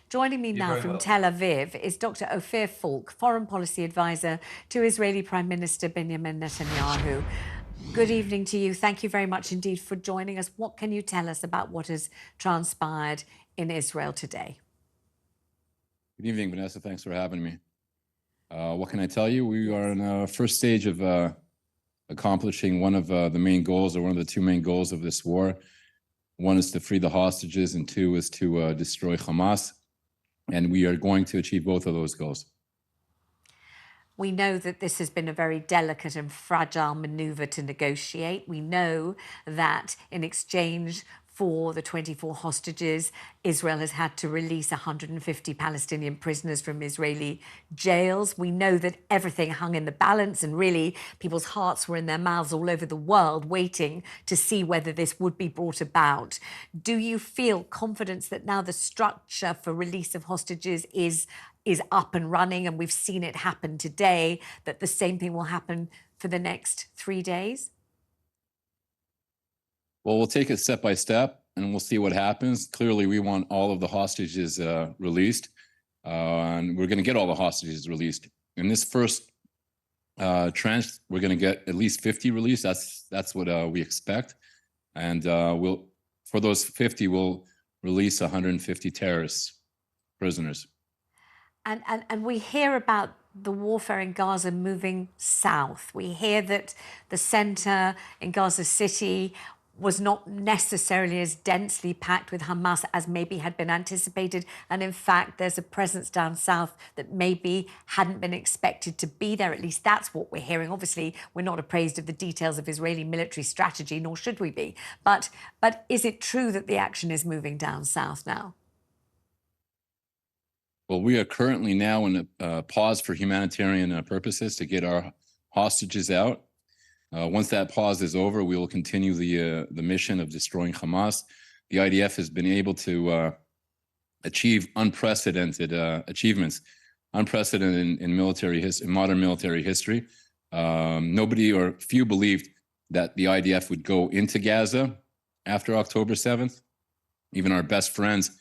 Joining me now from Tel Aviv is Dr. Ophir Falk, Foreign Policy Advisor to Israeli Prime Minister Benjamin Netanyahu. Good evening to you. Thank you very much indeed for joining us. What can you tell us about what has transpired in Israel today? Good evening, Vanessa. Thanks for having me. What can I tell you? We are in the first stage of accomplishing one of the main goals, or one of the two main goals of this war. One is to free the hostages, and two is to destroy Hamas. And we are going to achieve both of those goals. We know that this has been a very delicate and fragile maneuver to negotiate. We know that in exchange for the 24 hostages, Israel has had to release 150 Palestinian prisoners from Israeli jails. We know that everything hung in the balance, and really people's hearts were in their mouths all over the world, waiting to see whether this would be brought about. Do you feel confidence that now the structure for release of hostages is up and running, and we've seen it happen today, that the same thing will happen for the next 3 days? Well, we'll take it step by step, and we'll see what happens. Clearly, we want all of the hostages released, and we're going to get all the hostages released. In this first tranche, we're going to get at least 50 released. That's what we expect, and for those 50, we'll release 150 terrorists, prisoners. And we hear about the warfare in Gaza moving south. We hear that the centre in Gaza City was not necessarily as densely packed with Hamas as maybe had been anticipated. And in fact, there's a presence down south that maybe hadn't been expected to be there. At least that's what we're hearing. Obviously, we're not appraised of the details of Israeli military strategy, nor should we be. But is it true that the action is moving down south now? Well, we are currently now in a pause for humanitarian purposes to get our hostages out. Once that pause is over, we will continue the mission of destroying Hamas. The IDF has been able to achieve unprecedented achievements, unprecedented in modern military history. Nobody or few believed that the IDF would go into Gaza after October 7th. Even our best friends,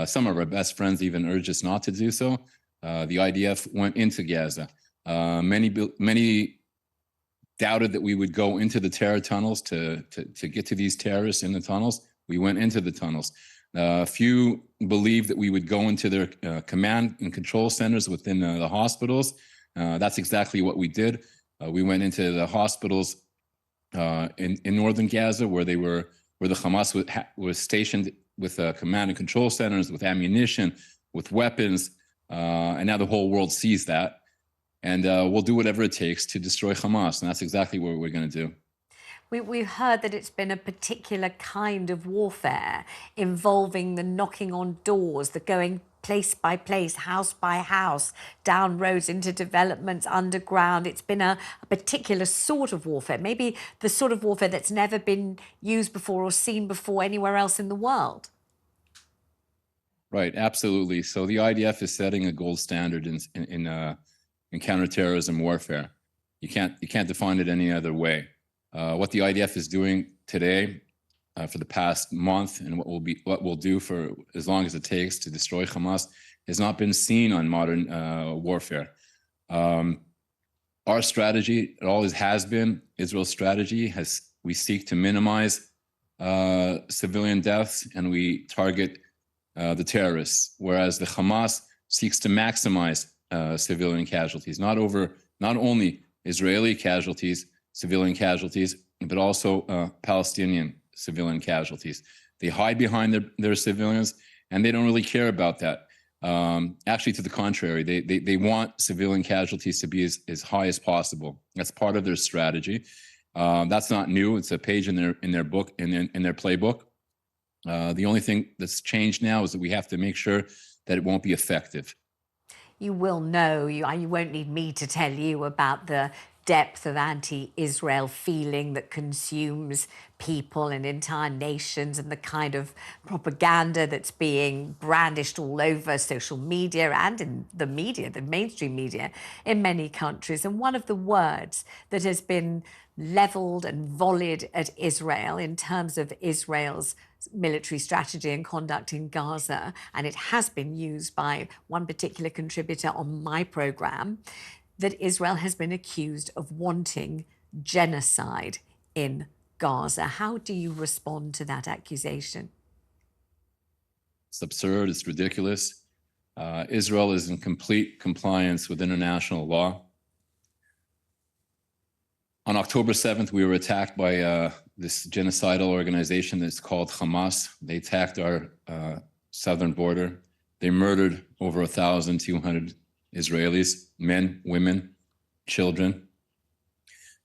some of our best friends even urged us not to do so. The IDF went into Gaza. Many doubted that we would go into the terror tunnels to get to these terrorists in the tunnels. We went into the tunnels. Few believed that we would go into their command and control centers within the hospitals. That's exactly what we did. We went into the hospitals in northern Gaza, where the Hamas was stationed, with command and control centers, with ammunition, with weapons, and now the whole world sees that. And we'll do whatever it takes to destroy Hamas, and that's exactly what we're going to do. We've heard that it's been a particular kind of warfare involving the knocking on doors, the going place by place, house by house, down roads, into developments, underground. It's been a particular sort of warfare, maybe the sort of warfare that's never been used before or seen before anywhere else in the world. Right, absolutely. So the IDF is setting a gold standard in counterterrorism warfare. You can't define it any other way. What the IDF is doing today, for the past month, and what we'll do for as long as it takes to destroy Hamas, has not been seen on modern warfare. Our strategy, it always has been, Israel's strategy, we seek to minimize civilian deaths, and we target the terrorists, whereas the Hamas seeks to maximize civilian casualties, not only Israeli casualties, civilian casualties, but also Palestinian civilian casualties. They hide behind their civilians, and they don't really care about that. Actually, to the contrary, they want civilian casualties to be as high as possible. That's part of their strategy. That's not new. It's a page in their book, in their playbook. The only thing that's changed now is that we have to make sure that it won't be effective. You will know, you won't need me to tell you about the depth of anti-Israel feeling that consumes people and entire nations, and the kind of propaganda that's being brandished all over social media and in the media, the mainstream media in many countries. And one of the words that has been levelled and volleyed at Israel in terms of Israel's military strategy and conduct in Gaza, and it has been used by one particular contributor on my program, that Israel has been accused of wanting genocide in Gaza. How do you respond to that accusation? It's absurd. It's ridiculous. Israel is in complete compliance with international law. On October 7th, we were attacked by this genocidal organization that's called Hamas. They attacked our southern border. They murdered over 1,200 Israelis, men, women, children.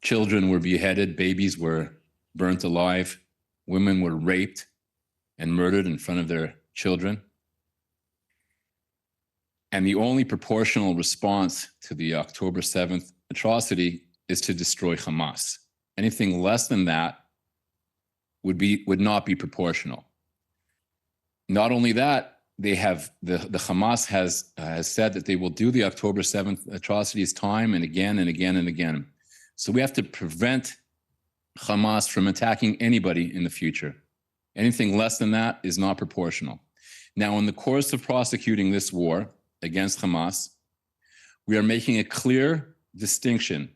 Children were beheaded, babies were burnt alive, women were raped and murdered in front of their children. And the only proportional response to the October 7th atrocity is to destroy Hamas. Anything less than that would not be proportional. Not only that, they have the Hamas has said that they will do the October 7th atrocities time and again and again and again. So we have to prevent Hamas from attacking anybody in the future. Anything less than that is not proportional. Now, in the course of prosecuting this war against Hamas, we are making a clear distinction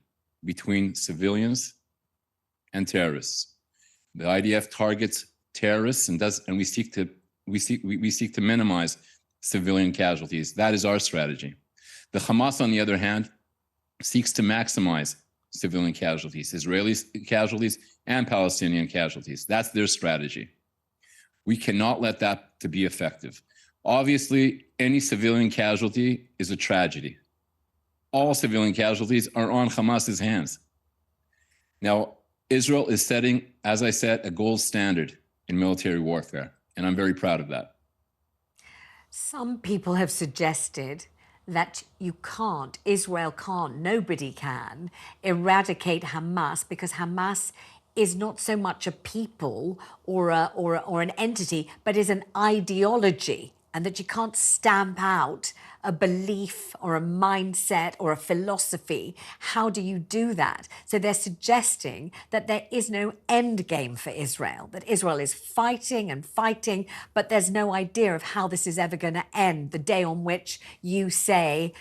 between civilians and terrorists. The IDF targets terrorists and we seek to minimize civilian casualties. That is our strategy. The Hamas, on the other hand, seeks to maximize civilian casualties, Israeli casualties and Palestinian casualties. That's their strategy. We cannot let that to be effective. Obviously, any civilian casualty is a tragedy. All civilian casualties are on Hamas's hands. Now, Israel is setting, as I said, a gold standard in military warfare, and I'm very proud of that. Some people have suggested that Israel can't, nobody can eradicate Hamas because Hamas is not so much a people or an entity, but is an ideology, and that you can't stamp out a belief or a mindset or a philosophy. How do you do that? So they're suggesting that there is no end game for Israel, that Israel is fighting and fighting, but there's no idea of how this is ever going to end, the day on which you say,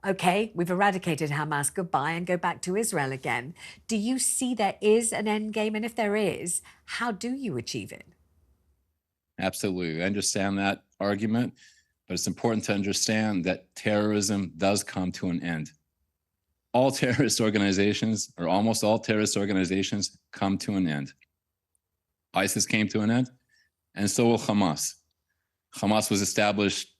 okay, we've eradicated Hamas, goodbye, and go back to Israel again. Do you see there is an end game? And if there is, how do you achieve it? Absolutely. I understand that argument, but it's important to understand that terrorism does come to an end. All terrorist organizations, or almost all terrorist organizations, come to an end. ISIS came to an end, and so will Hamas. Hamas was established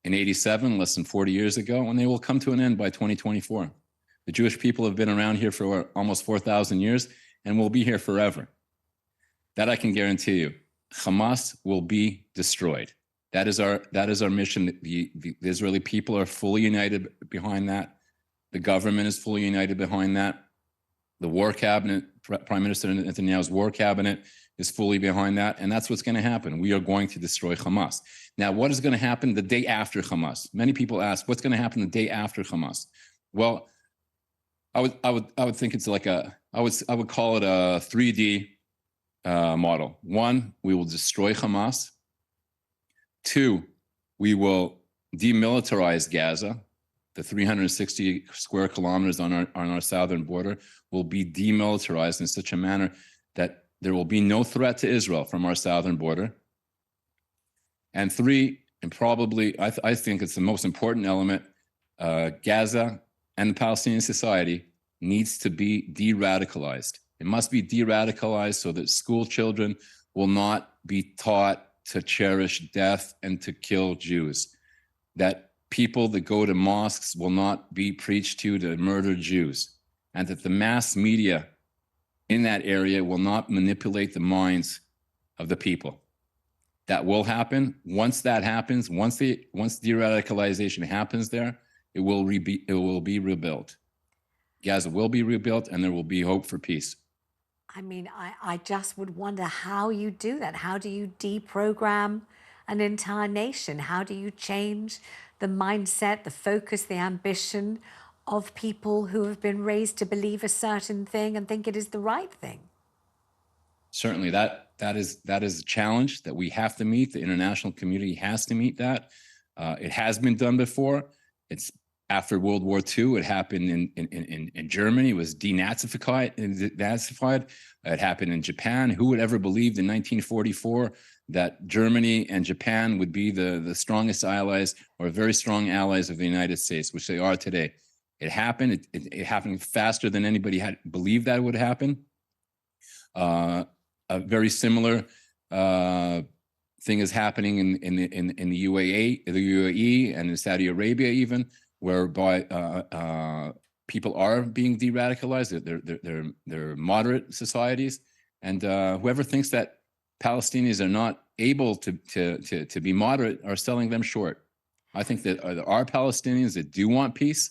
in 87, less than 40 years ago, and they will come to an end by 2024. The Jewish people have been around here for almost 4,000 years and will be here forever. That I can guarantee you. Hamas will be destroyed. That is our mission. The Israeli people are fully united behind that. The government is fully united behind that. The war cabinet, Prime Minister Netanyahu's war cabinet is fully behind that. And that's what's going to happen. We are going to destroy Hamas. Now, what is going to happen the day after Hamas? Many people ask, what's going to happen the day after Hamas? Well, I would think it's like I would call it a 3D model. One, we will destroy Hamas. Two, we will demilitarize Gaza. The 360 square kilometers on our southern border will be demilitarized in such a manner that there will be no threat to Israel from our southern border. And three, and probably I think it's the most important element, Gaza and the Palestinian society needs to be de-radicalized. It must be de-radicalized so that school children will not be taught to cherish death and to kill Jews. That people that go to mosques will not be preached to murder Jews. And that the mass media in that area will not manipulate the minds of the people. That will happen. Once that happens, once de-radicalization happens there, it will be rebuilt. Gaza will be rebuilt and there will be hope for peace. I mean, I just would wonder how you do that. How do you deprogram an entire nation? How do you change the mindset, the focus, the ambition of people who have been raised to believe a certain thing and think it is the right thing? Certainly, that that is a challenge that we have to meet. The international community has to meet that. It has been done before. It's after World War II. It happened in Germany. It was denazified. It happened in Japan. Who would ever believe in 1944 that Germany and Japan would be the strongest allies or very strong allies of the United States, which they are today? It happened. It happened faster than anybody had believed that would happen. A very similar thing is happening in the UAE and in Saudi Arabia, even, whereby people are being de-radicalized. They're moderate societies, and whoever thinks that Palestinians are not able to be moderate are selling them short. I think that there are Palestinians that do want peace.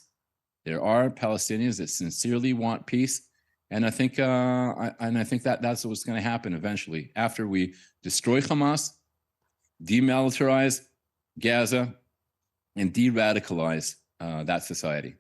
There are Palestinians that sincerely want peace. And I think that's what's going to happen eventually after we destroy Hamas, demilitarize Gaza, and de-radicalize that society.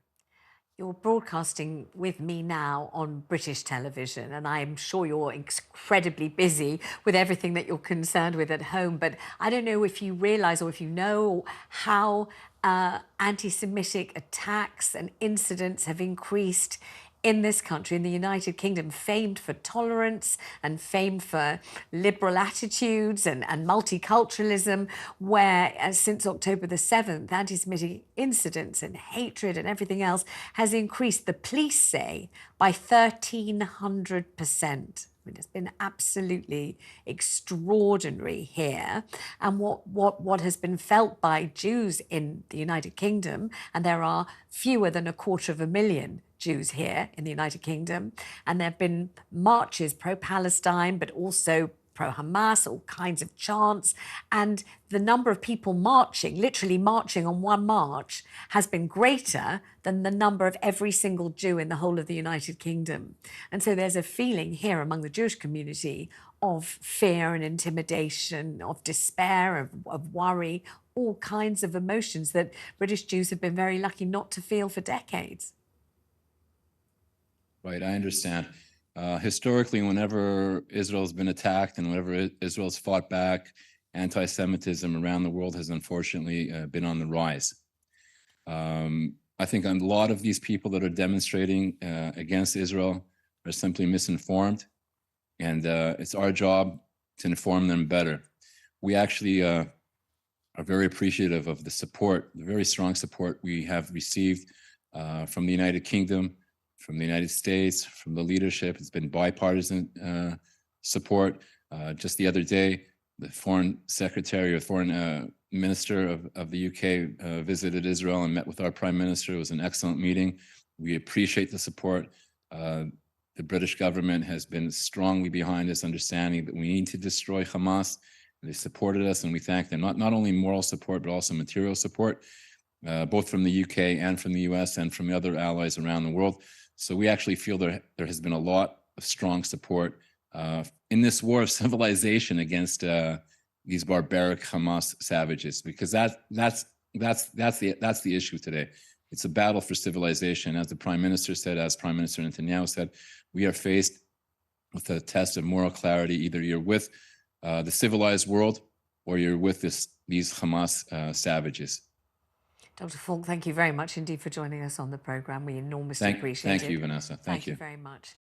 You're broadcasting with me now on British television, and I'm sure you're incredibly busy with everything that you're concerned with at home. But I don't know if you realise or if you know how anti-Semitic attacks and incidents have increased in this country, in the United Kingdom, famed for tolerance and famed for liberal attitudes and multiculturalism, where since October the 7th, anti-Semitic incidents and hatred and everything else has increased, the police say, by 1,300%. It's been absolutely extraordinary here. And what has been felt by Jews in the United Kingdom, and there are fewer than 250,000 Jews here in the United Kingdom, and there have been marches pro-Palestine, but also pro-Hamas, all kinds of chants, and the number of people marching, literally marching on one march, has been greater than the number of every single Jew in the whole of the United Kingdom. And so there's a feeling here among the Jewish community of fear and intimidation, of despair, of worry, all kinds of emotions that British Jews have been very lucky not to feel for decades. Right, I understand. Historically, whenever Israel's been attacked and whenever Israel's fought back, anti-Semitism around the world has unfortunately been on the rise. I think a lot of these people that are demonstrating against Israel are simply misinformed, and it's our job to inform them better. We actually are very appreciative of the support, the very strong support we have received from the United Kingdom, from the United States, from the leadership. It's been bipartisan support. Just the other day, the foreign secretary or foreign minister of the UK visited Israel and met with our prime minister. It was an excellent meeting. We appreciate the support. The British government has been strongly behind this understanding that we need to destroy Hamas. They supported us, and we thank them. Not only moral support, but also material support, both from the UK and from the US and from the other allies around the world. So we actually feel there has been a lot of strong support in this war of civilization against these barbaric Hamas savages, because that's the issue today. It's a battle for civilization. As the Prime Minister said, as Prime Minister Netanyahu said, we are faced with a test of moral clarity. Either you're with the civilized world or you're with these Hamas savages. Dr. Falk, thank you very much indeed for joining us on the programme. We enormously appreciate it. Thank you, Vanessa. Thank you very much.